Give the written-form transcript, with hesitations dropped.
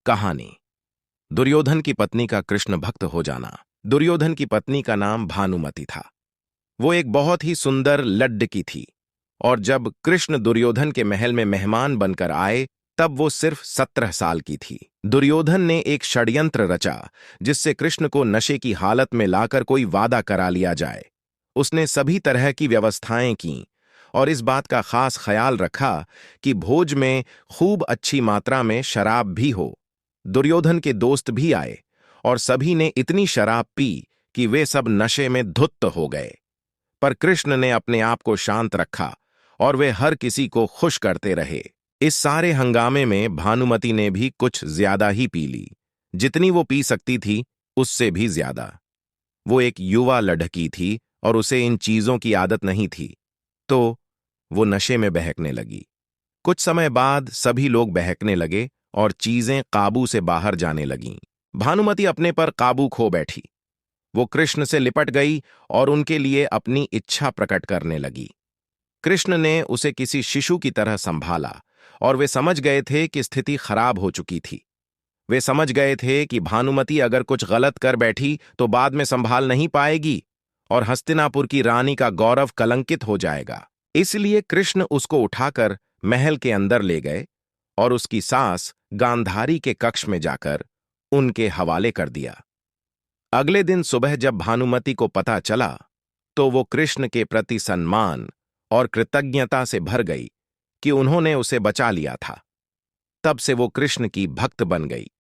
कहानी। दुर्योधन की पत्नी का कृष्ण भक्त हो जाना। दुर्योधन की पत्नी का नाम भानुमति था। वो एक बहुत ही सुंदर लड्डकी थी और जब कृष्ण दुर्योधन के महल में मेहमान बनकर आए तब वो सिर्फ 17 साल की थी। दुर्योधन ने एक षड्यंत्र रचा जिससे कृष्ण को नशे की हालत में लाकर कोई वादा करा लिया जाए। उसने सभी तरह की व्यवस्थाएं की और इस बात का खास ख्याल रखा कि भोज में खूब अच्छी मात्रा में शराब भी हो। दुर्योधन के दोस्त भी आए और सभी ने इतनी शराब पी कि वे सब नशे में धुत्त हो गए। पर कृष्ण ने अपने आप को शांत रखा और वे हर किसी को खुश करते रहे। इस सारे हंगामे में भानुमति ने भी कुछ ज्यादा ही पी ली। जितनी वो पी सकती थी उससे भी ज्यादा। वो एक युवा लड़की थी और उसे इन चीजों की आदत नहीं थी, तो वो नशे में बहकने लगी। कुछ समय बाद सभी लोग बहकने लगे और चीजें काबू से बाहर जाने लगीं। भानुमति अपने पर काबू खो बैठी। वो कृष्ण से लिपट गई और उनके लिए अपनी इच्छा प्रकट करने लगी। कृष्ण ने उसे किसी शिशु की तरह संभाला और वे समझ गए थे कि स्थिति खराब हो चुकी थी। वे समझ गए थे कि भानुमति अगर कुछ गलत कर बैठी तो बाद में संभाल नहीं पाएगी और हस्तिनापुर की रानी का गौरव कलंकित हो जाएगा। इसलिए कृष्ण उसको उठाकर महल के अंदर ले गए और उसकी सास गांधारी के कक्ष में जाकर उनके हवाले कर दिया। अगले दिन सुबह जब भानुमति को पता चला तो वो कृष्ण के प्रति सम्मान और कृतज्ञता से भर गई कि उन्होंने उसे बचा लिया था। तब से वो कृष्ण की भक्त बन गई।